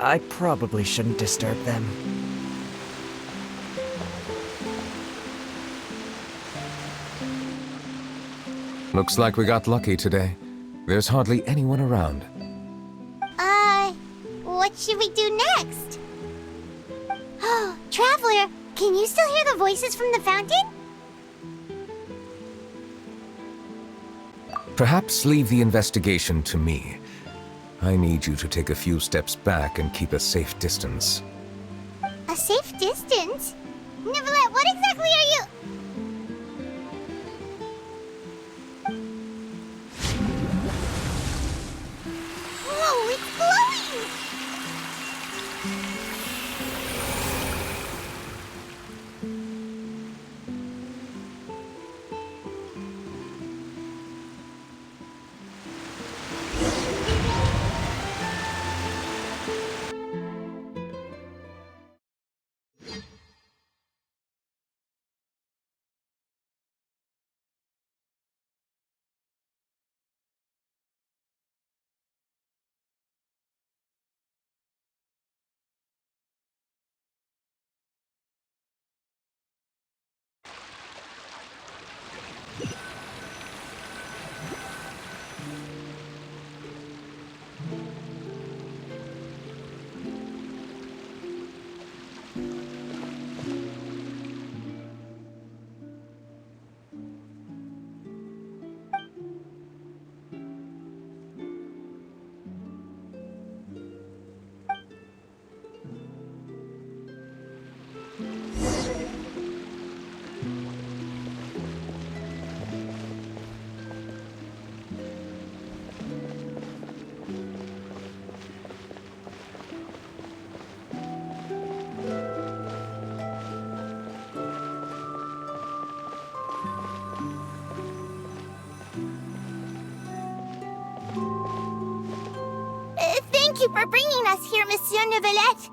I probably shouldn't disturb them. Looks like we got lucky today. There's hardly anyone around. What should we do next? Oh, Traveler, can you still hear the voices from the fountain? Perhaps leave the investigation to me. I need you to take a few steps back and keep a safe distance. A safe distance? Neuvilette, what exactly are you... Whoa, it's glowing! Thank you for bringing us here, Monsieur Neuvilette.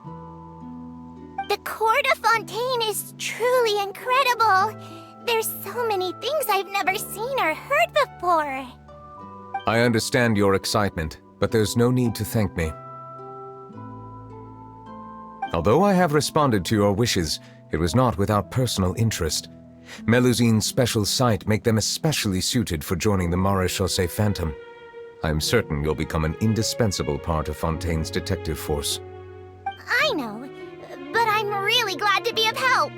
The Court of Fontaine is truly incredible. There's so many things I've never seen or heard before. I understand your excitement, but there's no need to thank me. Although I have responded to your wishes, it was not without personal interest. Melusine's special sight make them especially suited for joining the Maréchaussée Phantom. I'm certain you'll become an indispensable part of Fontaine's detective force. I know, but I'm really glad to be of help.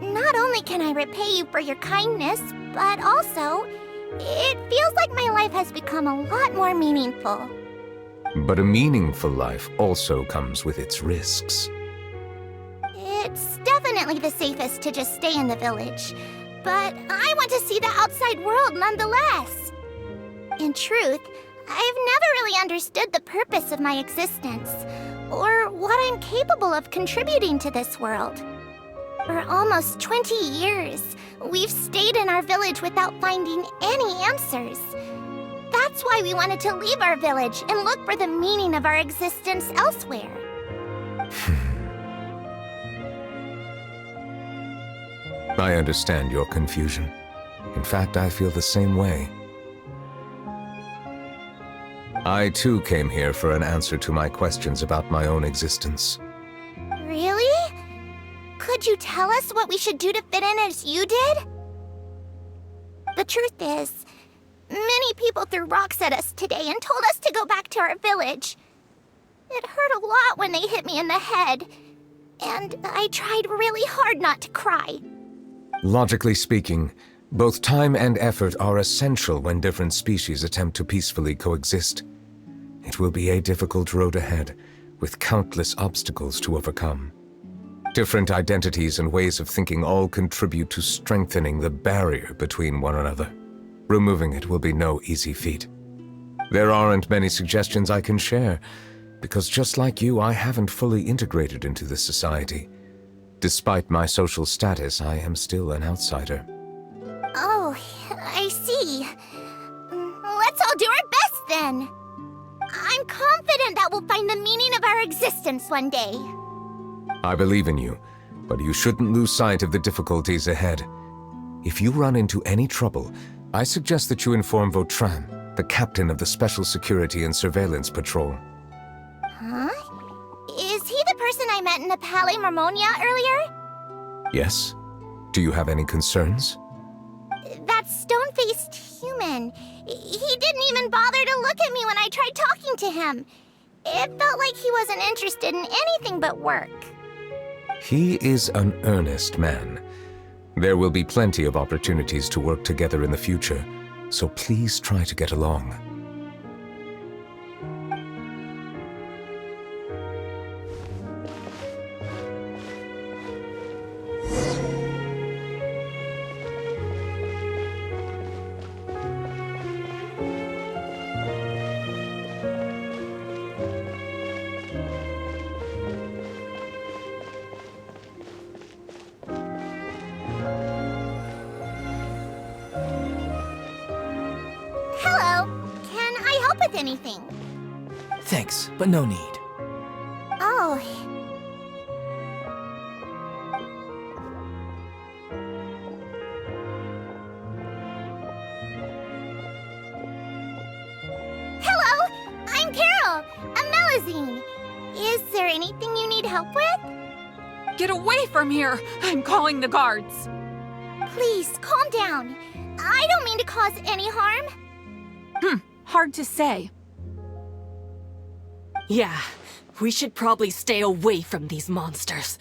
Not only can I repay you for your kindness, but also, it feels like my life has become a lot more meaningful. But a meaningful life also comes with its risks. It's definitely the safest to just stay in the village, but I want to see the outside world nonetheless. In truth, I've never really understood the purpose of my existence, or what I'm capable of contributing to this world. For almost 20 years, we've stayed in our village without finding any answers. That's why we wanted to leave our village and look for the meaning of our existence elsewhere. I understand your confusion. In fact, I feel the same way. I too came here for an answer to my questions about my own existence. Really? Could you tell us what we should do to fit in as you did? The truth is, many people threw rocks at us today and told us to go back to our village. It hurt a lot when they hit me in the head, and I tried really hard not to cry. Logically speaking, both time and effort are essential when different species attempt to peacefully coexist. It will be a difficult road ahead, with countless obstacles to overcome. Different identities and ways of thinking all contribute to strengthening the barrier between one another. Removing it will be no easy feat. There aren't many suggestions I can share, because just like you, I haven't fully integrated into this society. Despite my social status, I am still an outsider. Oh, I see. Let's all do our best then. I'm confident that we'll find the meaning of our existence one day. I believe in you, but you shouldn't lose sight of the difficulties ahead. If you run into any trouble, I suggest that you inform Vautrin, the captain of the Special Security and Surveillance Patrol. met in the Palais Marmonia earlier? Yes? Do you have any concerns? That stone-faced human. He didn't even bother to look at me when I tried talking to him. It felt like he wasn't interested in anything but work. He is an earnest man. There will be plenty of opportunities to work together in the future, so please try to get along. Hello. Can I help with anything? Thanks, but no need. Oh. Hello, I'm Carol, a Melazine. Is there anything you need help with? Get away from here! I'm calling the guards! Please, calm down. I don't mean to cause any harm. Hard to say. Yeah, we should probably stay away from these monsters.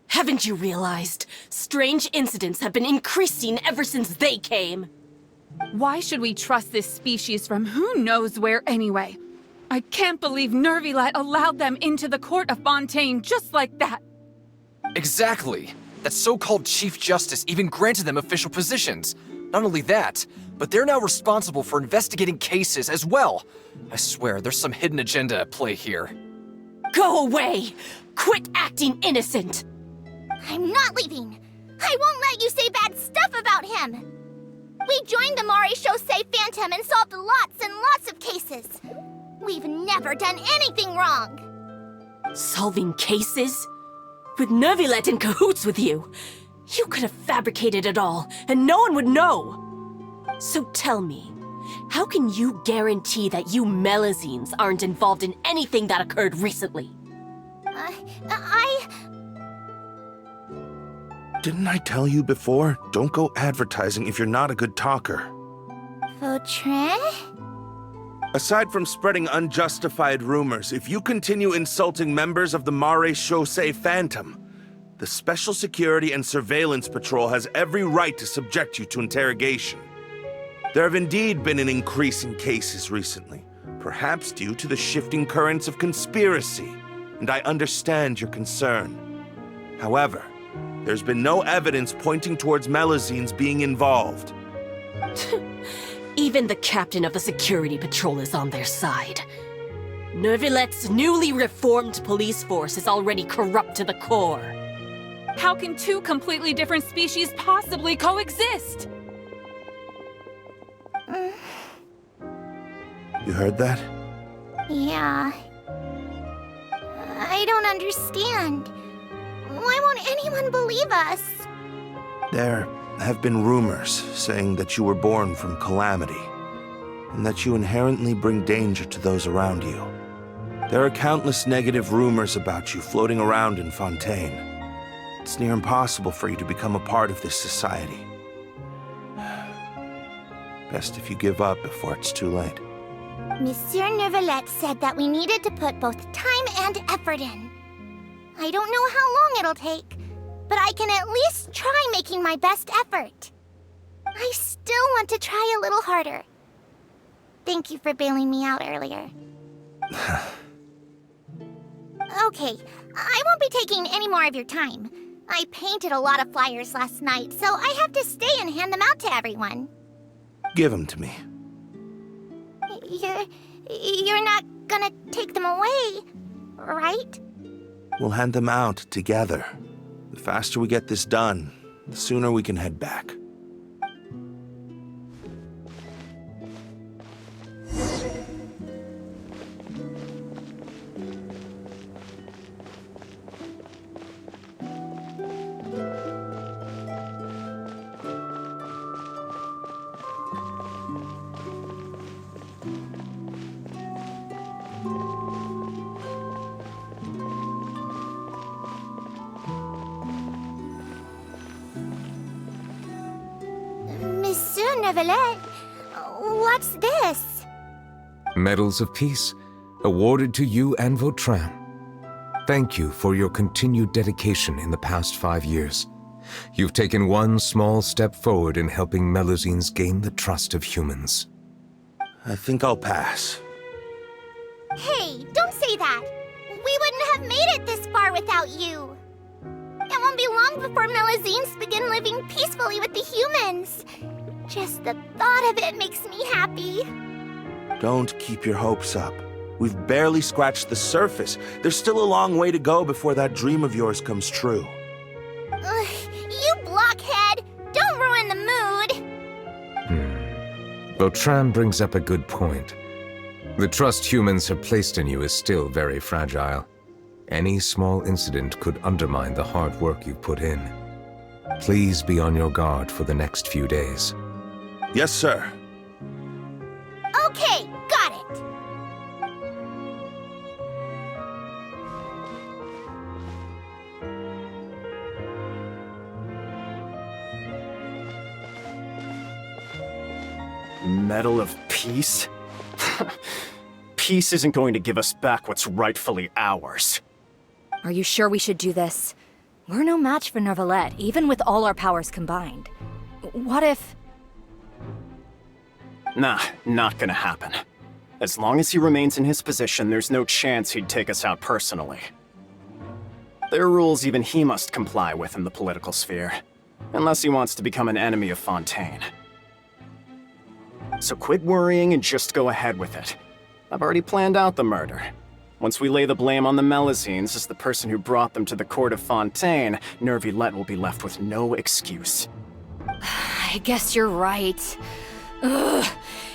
Haven't you realized? Strange incidents have been increasing ever since they came. Why should we trust this species from who knows where anyway? I can't believe Neuvilette allowed them into the court of Fontaine just like that. Exactly. That so-called Chief Justice even granted them official positions. Not only that, but they're now responsible for investigating cases as well. I swear, there's some hidden agenda at play here. Go away! Quit acting innocent! I'm not leaving. I won't let you say bad stuff about him. We joined the Maréchaussée Phantom and solved lots and lots of cases. We've never done anything wrong. Solving cases? With Neuvilette in cahoots with you? You could have fabricated it all, and no one would know! So tell me, how can you guarantee that you Melazines aren't involved in anything that occurred recently? Didn't I tell you before? Don't go advertising if you're not a good talker. Vautrin? Aside from spreading unjustified rumors, if you continue insulting members of the Maréchaussée Phantom, the Special Security and Surveillance Patrol has every right to subject you to interrogation. There have indeed been an increase in cases recently, perhaps due to the shifting currents of conspiracy, and I understand your concern. However, there's been no evidence pointing towards Melazines being involved. Even the captain of the security patrol is on their side. Neuvilette's newly reformed police force is already corrupt to the core. How can two completely different species possibly coexist? You heard that? Yeah. I don't understand. Why won't anyone believe us? There have been rumors saying that you were born from calamity, and that you inherently bring danger to those around you. There are countless negative rumors about you floating around in Fontaine. It's near impossible for you to become a part of this society. Best if you give up before it's too late. Monsieur Neuvilette said that we needed to put both time and effort in. I don't know how long it'll take, but I can at least try making my best effort. I still want to try a little harder. Thank you for bailing me out earlier. Okay, I won't be taking any more of your time. I painted a lot of flyers last night, so I have to stay and hand them out to everyone. Give them to me. You're not gonna take them away, right? We'll hand them out together. The faster we get this done, the sooner we can head back. Neuvilette. What's this? Medals of Peace, awarded to you and Vautrin. Thank you for your continued dedication in the past 5 years. You've taken one small step forward in helping Melusines gain the trust of humans. I think I'll pass. Hey, don't say that. We wouldn't have made it this far without you. It won't be long before Melusines begin living peacefully with the humans. Just the thought of it makes me happy. Don't keep your hopes up. We've barely scratched the surface. There's still a long way to go before that dream of yours comes true. Ugh, you blockhead! Don't ruin the mood! Vautrin brings up a good point. The trust humans have placed in you is still very fragile. Any small incident could undermine the hard work you've put in. Please be on your guard for the next few days. Yes, sir. Okay, got it! Medal of Peace? Peace isn't going to give us back what's rightfully ours. Are you sure we should do this? We're no match for Neuvilette, even with all our powers combined. What if... Nah, not gonna happen. As long as he remains in his position, there's no chance he'd take us out personally. There are rules even he must comply with in the political sphere, unless he wants to become an enemy of Fontaine. So quit worrying and just go ahead with it. I've already planned out the murder. Once we lay the blame on the Melusines as the person who brought them to the court of Fontaine, Neuvilette will be left with no excuse. I guess you're right. Ugh.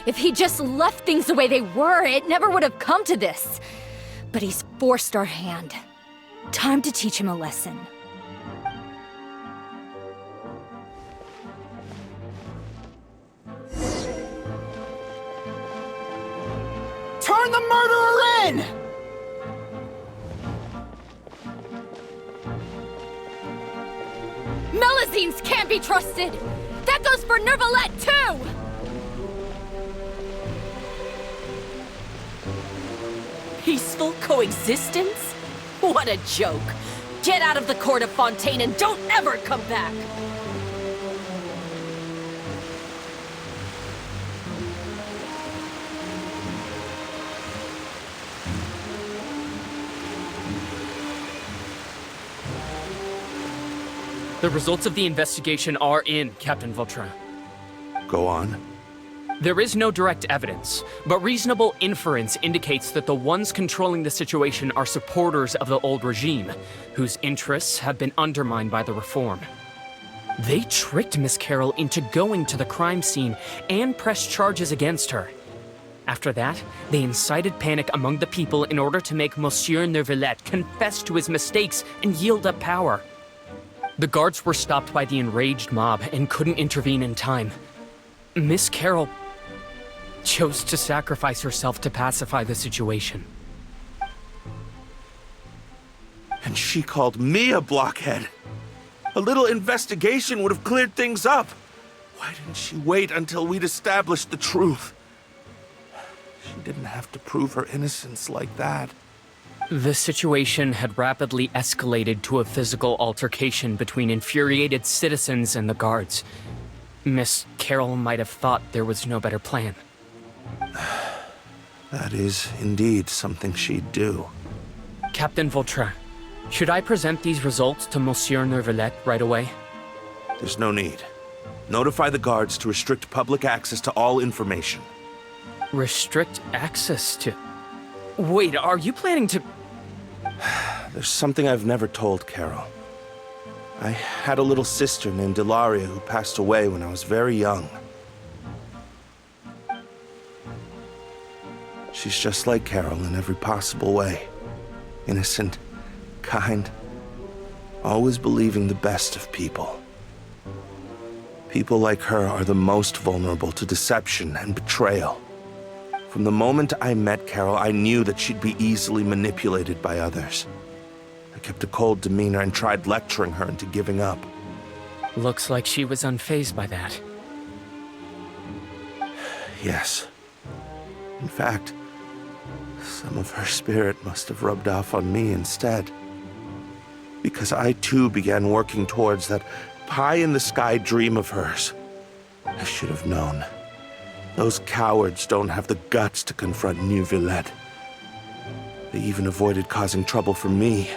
If he just left things the way they were, it never would have come to this. But he's forced our hand. Time to teach him a lesson. Turn the murderer in! Melusines can't be trusted! That goes for Neuvilette, too! Peaceful coexistence? What a joke. Get out of the court of Fontaine and don't ever come back! The results of the investigation are in, Captain Vautrin. Go on. There is no direct evidence, but reasonable inference indicates that the ones controlling the situation are supporters of the old regime, whose interests have been undermined by the reform. They tricked Miss Carroll into going to the crime scene and pressed charges against her. After that, they incited panic among the people in order to make Monsieur Neuvilette confess to his mistakes and yield up power. The guards were stopped by the enraged mob and couldn't intervene in time. Miss Carroll chose to sacrifice herself to pacify the situation. And she called me a blockhead. A little investigation would have cleared things up. Why didn't she wait until we'd established the truth? She didn't have to prove her innocence like that. The situation had rapidly escalated to a physical altercation between infuriated citizens and the guards. Miss Carroll might have thought there was no better plan. That is indeed something she'd do. Captain Vautrin, should I present these results to Monsieur Neuvilette right away? There's no need. Notify the guards to restrict public access to all information. Restrict access to... Wait, are you planning to... There's something I've never told Carol. I had a little sister named Ilaria who passed away when I was very young. She's just like Carol in every possible way. Innocent, kind, always believing the best of people. People like her are the most vulnerable to deception and betrayal. From the moment I met Carol, I knew that she'd be easily manipulated by others. I kept a cold demeanor and tried lecturing her into giving up. Looks like she was unfazed by that. Yes. In fact, some of her spirit must have rubbed off on me instead. Because I too began working towards that pie-in-the-sky dream of hers. I should have known. Those cowards don't have the guts to confront Neuvilette. They even avoided causing trouble for me.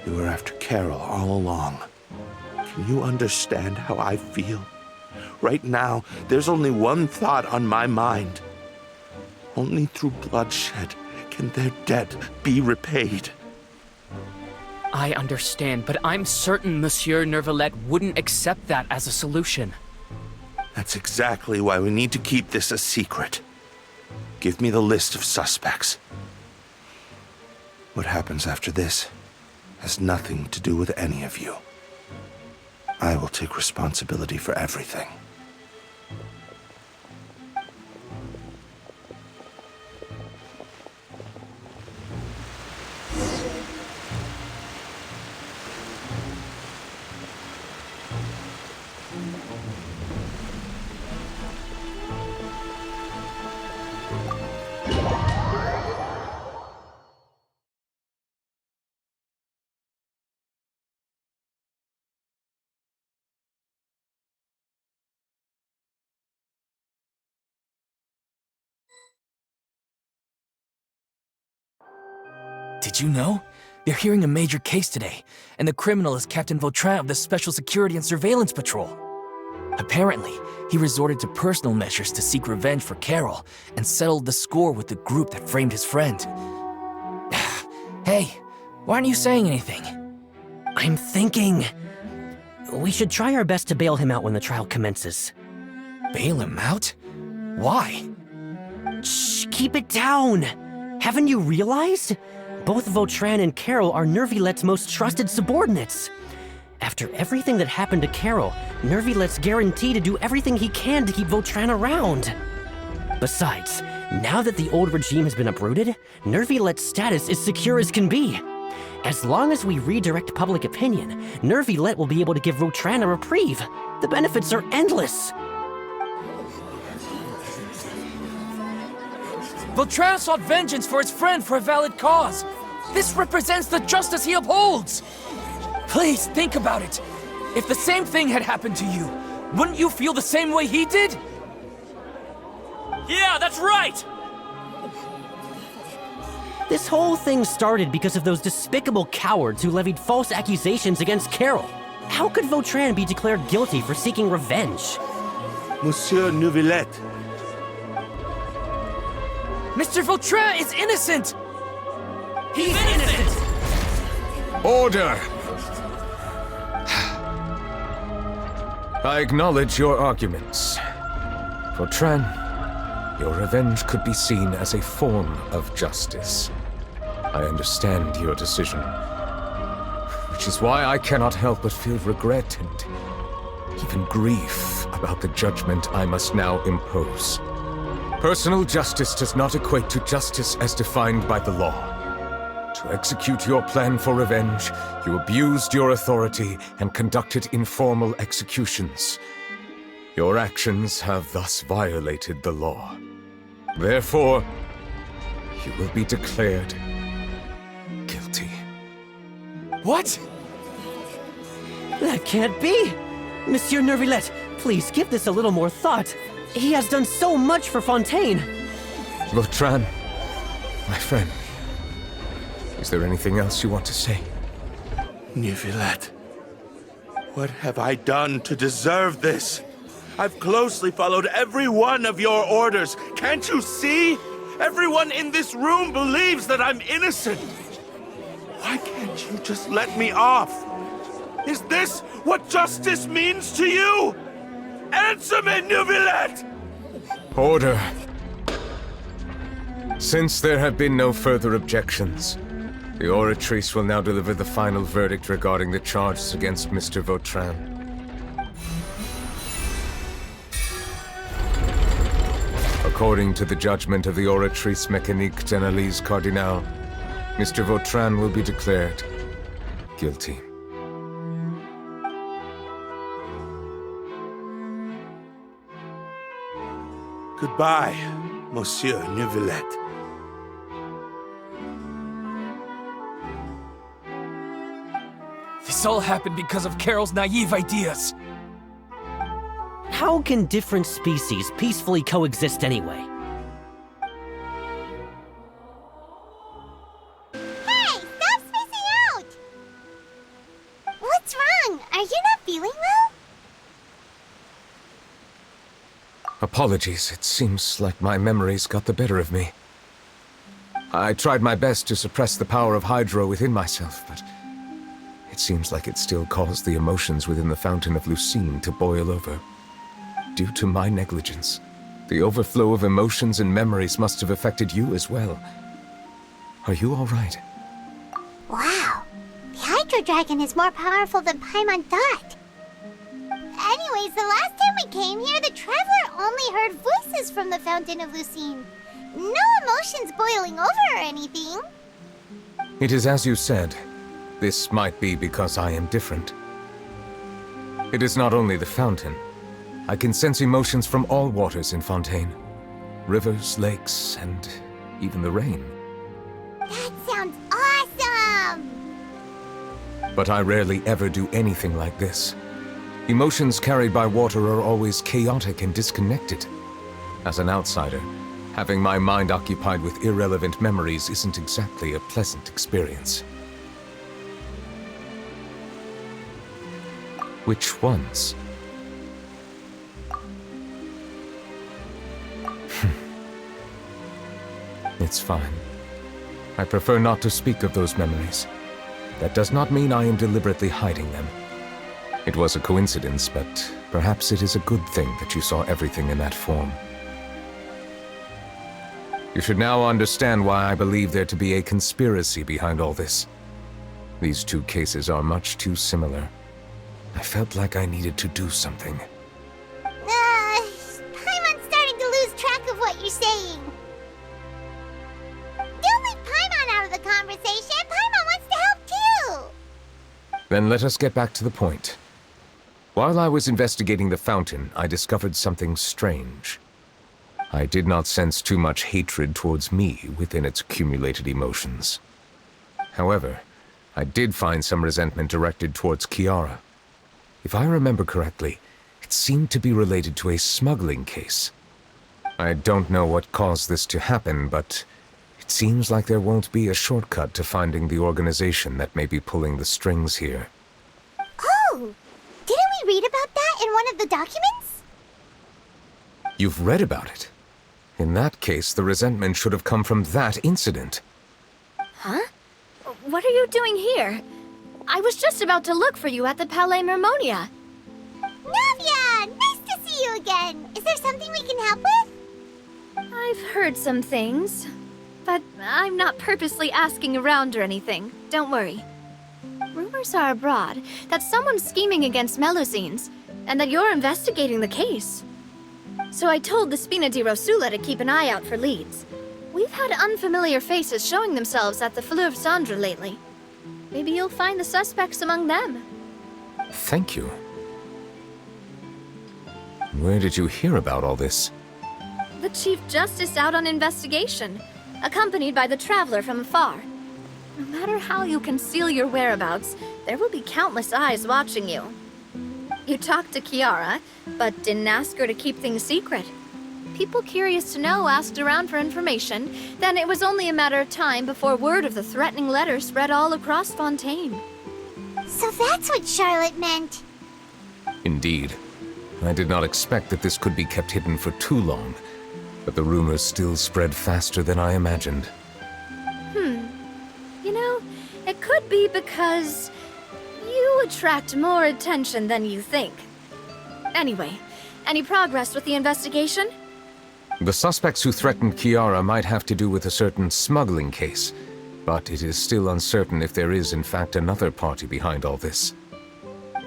They were after Carol all along. Can you understand how I feel? Right now, there's only one thought on my mind. Only through bloodshed can their debt be repaid. I understand, but I'm certain Monsieur Neuvilette wouldn't accept that as a solution. That's exactly why we need to keep this a secret. Give me the list of suspects. What happens after this has nothing to do with any of you. I will take responsibility for everything. Did you know? They're hearing a major case today, and the criminal is Captain Vautrin of the Special Security and Surveillance Patrol. Apparently, he resorted to personal measures to seek revenge for Carol and settled the score with the group that framed his friend. Hey, why aren't you saying anything? I'm thinking... we should try our best to bail him out when the trial commences. Bail him out? Why? Shh, keep it down! Haven't you realized? Both Vautrin and Carol are Neuvillette's most trusted subordinates. After everything that happened to Carol, Neuvillette's guaranteed to do everything he can to keep Vautrin around. Besides, now that the old regime has been uprooted, Neuvillette's status is secure as can be. As long as we redirect public opinion, Neuvilette will be able to give Vautrin a reprieve. The benefits are endless. Vautrin sought vengeance for his friend for a valid cause. This represents the justice he upholds. Please think about it. If the same thing had happened to you, wouldn't you feel the same way he did? Yeah, that's right! This whole thing started because of those despicable cowards who levied false accusations against Carol. How could Vautrin be declared guilty for seeking revenge? Monsieur Neuvilette. Mr. Vautrin is innocent! He's innocent! Order! I acknowledge your arguments. Vautrin, your revenge could be seen as a form of justice. I understand your decision, which is why I cannot help but feel regret and even grief about the judgment I must now impose. Personal justice does not equate to justice as defined by the law. To execute your plan for revenge, you abused your authority and conducted informal executions. Your actions have thus violated the law. Therefore, you will be declared guilty. What? That can't be! Monsieur Neuvilette, please give this a little more thought. He has done so much for Fontaine. Vautrin, my friend, is there anything else you want to say? Neuvilette, what have I done to deserve this? I've closely followed every one of your orders. Can't you see? Everyone in this room believes that I'm innocent. Why can't you just let me off? Is this what justice means to you? Answer me, Neuvilette! Order. Since there have been no further objections, the Oratrice will now deliver the final verdict regarding the charges against Mr. Vautrin. According to the judgment of the Oratrice Mécanique d'Analyse Cardinal, Mr. Vautrin will be declared guilty. Goodbye, Monsieur Neuvilette. This all happened because of Carol's naive ideas. How can different species peacefully coexist anyway? Hey, stop spacing out! What's wrong? Are you not feeling well? Apologies, it seems like my memories got the better of me. I tried my best to suppress the power of Hydro within myself, but it seems like it still caused the emotions within the Fountain of Lucine to boil over. Due to my negligence, the overflow of emotions and memories must have affected you as well. Are you all right? Wow, the Hydro Dragon is more powerful than Paimon thought. Anyways, the last time we came here, the Traveler only heard voices from the Fountain of Lucine. No emotions boiling over or anything. It is as you said. This might be because I am different. It is not only the fountain. I can sense emotions from all waters in Fontaine. Rivers, lakes, and even the rain. That sounds awesome! But I rarely ever do anything like this. Emotions carried by water are always chaotic and disconnected. As an outsider, having my mind occupied with irrelevant memories isn't exactly a pleasant experience. Which ones? It's fine. I prefer not to speak of those memories. That does not mean I am deliberately hiding them. It was a coincidence, but perhaps it is a good thing that you saw everything in that form. You should now understand why I believe there to be a conspiracy behind all this. These two cases are much too similar. I felt like I needed to do something. Paimon's starting to lose track of what you're saying. Don't leave Paimon out of the conversation. Paimon wants to help too. Then let us get back to the point. While I was investigating the fountain, I discovered something strange. I did not sense too much hatred towards me within its accumulated emotions. However, I did find some resentment directed towards Kiara. If I remember correctly, it seemed to be related to a smuggling case. I don't know what caused this to happen, but it seems like there won't be a shortcut to finding the organization that may be pulling the strings here. Oh! Didn't we read about that in one of the documents? You've read about it? In that case, the resentment should have come from that incident. Huh? What are you doing here? I was just about to look for you at the Palais Mermonia. Navia! Nice to see you again! Is there something we can help with? I've heard some things, but I'm not purposely asking around or anything. Don't worry. Rumors are abroad that someone's scheming against Melusines, and that you're investigating the case. So I told the Spina di Rosula to keep an eye out for leads. We've had unfamiliar faces showing themselves at the Fleuve Cendre lately. Maybe you'll find the suspects among them. Thank you. Where did you hear about all this? The Chief Justice out on investigation, accompanied by the Traveler from afar. No matter how you conceal your whereabouts, there will be countless eyes watching you. You talked to Kiara, but didn't ask her to keep things secret. People curious to know asked around for information, then it was only a matter of time before word of the threatening letter spread all across Fontaine. So that's what Charlotte meant. Indeed. I did not expect that this could be kept hidden for too long, but the rumors still spread faster than I imagined. You know, it could be because you attract more attention than you think. Anyway, any progress with the investigation? The suspects who threatened Kiara might have to do with a certain smuggling case, but it is still uncertain if there is in fact another party behind all this.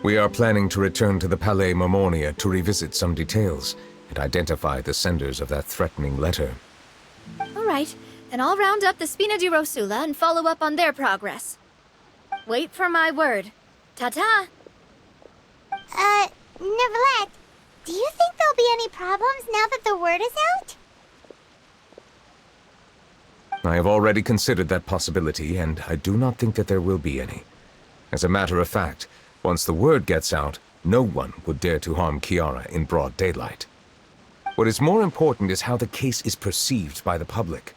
We are planning to return to the Palais Mermonia to revisit some details and identify the senders of that threatening letter. All right, then I'll round up the Spina di Rosula and follow up on their progress. Wait for my word. Ta-ta! Neuvilette, Do you think there'll be any problems now that the word is out? I have already considered that possibility, and I do not think that there will be any. As a matter of fact, once the word gets out, no one would dare to harm Kiara in broad daylight. What is more important is how the case is perceived by the public.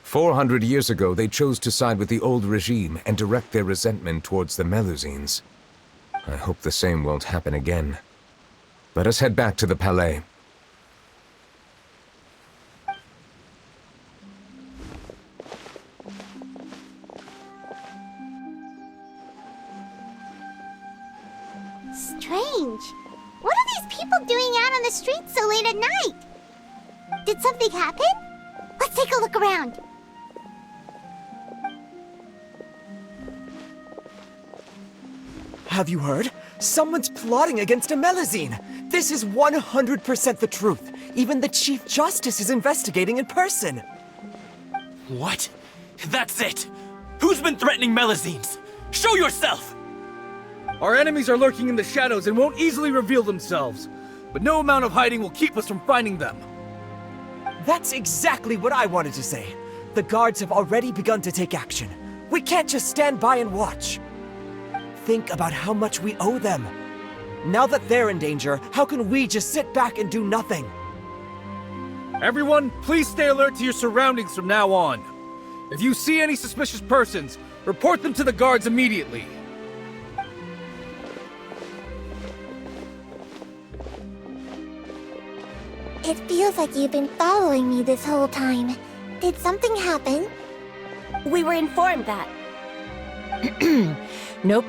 400 years ago, they chose to side with the old regime and direct their resentment towards the Melusines. I hope the same won't happen again. Let us head back to the Palais. Strange. What are these people doing out on the streets so late at night? Did something happen? Let's take a look around. Have you heard? Someone's plotting against a Melusine! This is 100% the truth. Even the Chief Justice is investigating in person. What? That's it! Who's been threatening Melusines? Show yourself! Our enemies are lurking in the shadows and won't easily reveal themselves. But no amount of hiding will keep us from finding them. That's exactly what I wanted to say. The guards have already begun to take action. We can't just stand by and watch. Think about how much we owe them. Now that they're in danger, how can we just sit back and do nothing? Everyone, please stay alert to your surroundings from now on. If you see any suspicious persons, report them to the guards immediately. It feels like you've been following me this whole time. Did something happen? We were informed that. Nope.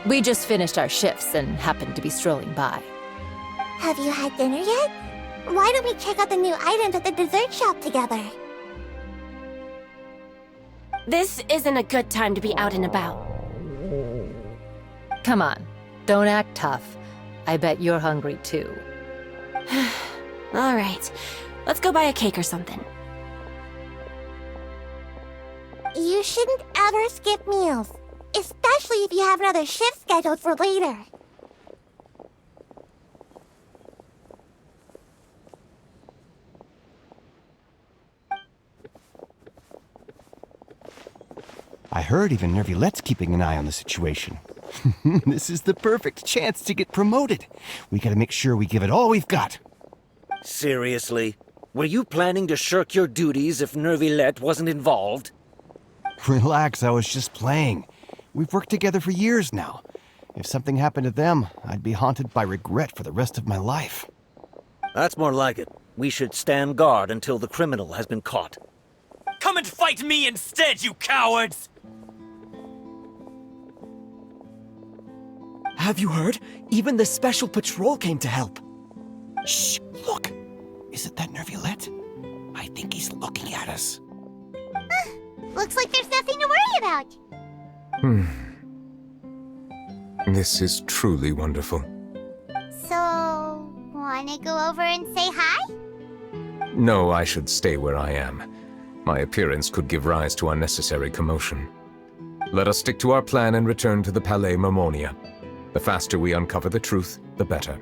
We just finished our shifts and happened to be strolling by. Have you had dinner yet? Why don't we check out the new items at the dessert shop together? This isn't a good time to be out and about. Come on, don't act tough. I bet you're hungry too. All right, let's go buy a cake or something. You shouldn't ever skip meals, especially if you have another shift scheduled for later. I heard even Neuvilette's keeping an eye on the situation. This is the perfect chance to get promoted. We gotta make sure we give it all we've got. Seriously? Were you planning to shirk your duties if Neuvilette wasn't involved? Relax, I was just playing. We've worked together for years now. If something happened to them, I'd be haunted by regret for the rest of my life. That's more like it. We should stand guard until the criminal has been caught. Come and fight me instead, you cowards! Have you heard? Even the Special Patrol came to help. Shh, look! Isn't that Neuvilette? I think he's looking at us. Looks like there's nothing to worry about. This is truly wonderful. So, wanna go over and say hi? No, I should stay where I am. My appearance could give rise to unnecessary commotion. Let us stick to our plan and return to the Palais Mermonia. The faster we uncover the truth, the better.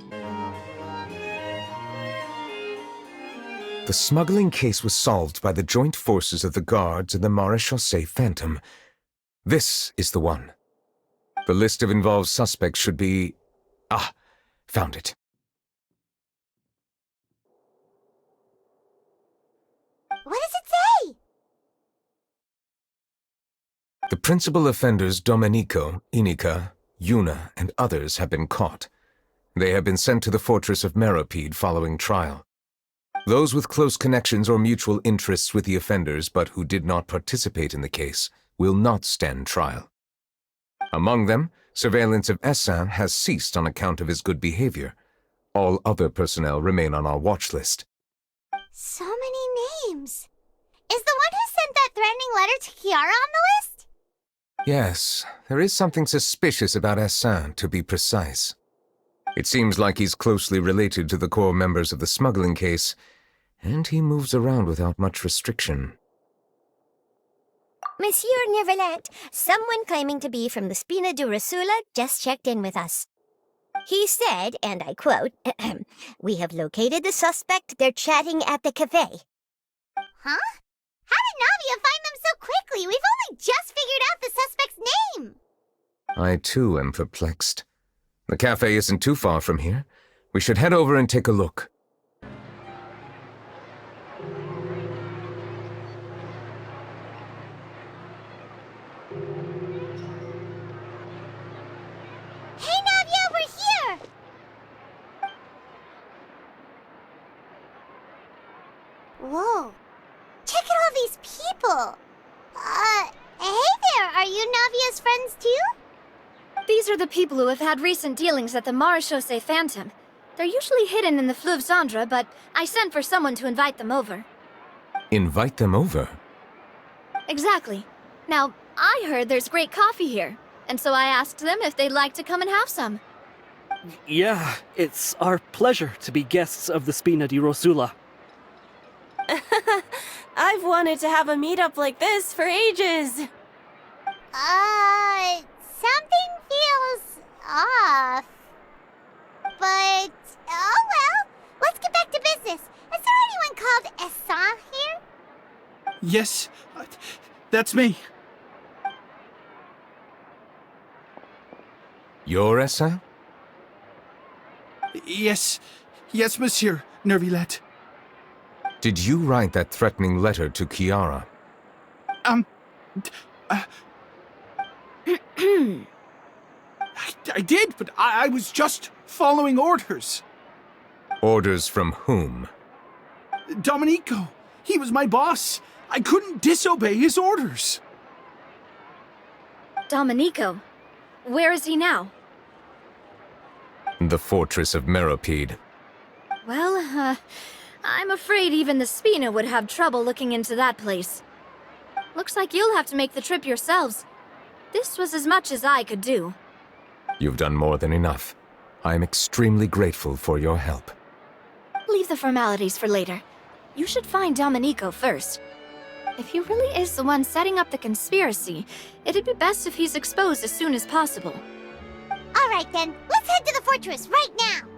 The smuggling case was solved by the joint forces of the guards and the Maréchaussée Phantom. This is the one. The list of involved suspects should be... Ah, found it. What does it say? The principal offenders Domenico, Inica, Yuna, and others have been caught. They have been sent to the fortress of Meropide following trial. Those with close connections or mutual interests with the offenders but who did not participate in the case will not stand trial. Among them, surveillance of Essin has ceased on account of his good behavior. All other personnel remain on our watch list. So many names. Is the one who sent that threatening letter to Kiara on the list? Yes, there is something suspicious about Essin, to be precise. It seems like he's closely related to the core members of the smuggling case, and he moves around without much restriction. Monsieur Neuvilette, someone claiming to be from the Spina Durasula just checked in with us. He said, and I quote, "We have located the suspect. They're chatting at the cafe." Huh? How did Navia find them so quickly? We've only just figured out the suspect's name. I too am perplexed. The cafe isn't too far from here. We should head over and take a look. Hey, Navia, we're here! Whoa. Check out all these people. Hey there, are you Navia's friends too? These are the people who have had recent dealings at the Abysossque Phantom. They're usually hidden in the Fleuve Cendre, but I sent for someone to invite them over. Invite them over? Exactly. Now, I heard there's great coffee here, and so I asked them if they'd like to come and have some. Yeah, it's our pleasure to be guests of the Spina di Rosula. I've wanted to have a meetup like this for ages. Something feels off. But, oh well. Let's get back to business. Is there anyone called Astra here? Yes, that's me. You're Essa? Yes, monsieur, Neuvilette. Did you write that threatening letter to Kiara? I did, but I was just following orders. Orders from whom? Domenico. He was my boss. I couldn't disobey his orders. Domenico? Where is he now? The fortress of Meropide. Well, I'm afraid even the Spina would have trouble looking into that place. Looks like you'll have to make the trip yourselves. This was as much as I could do. You've done more than enough. I am extremely grateful for your help. Leave the formalities for later. You should find Domenico first. If he really is the one setting up the conspiracy, it'd be best if he's exposed as soon as possible. All right then, let's head to the fortress right now.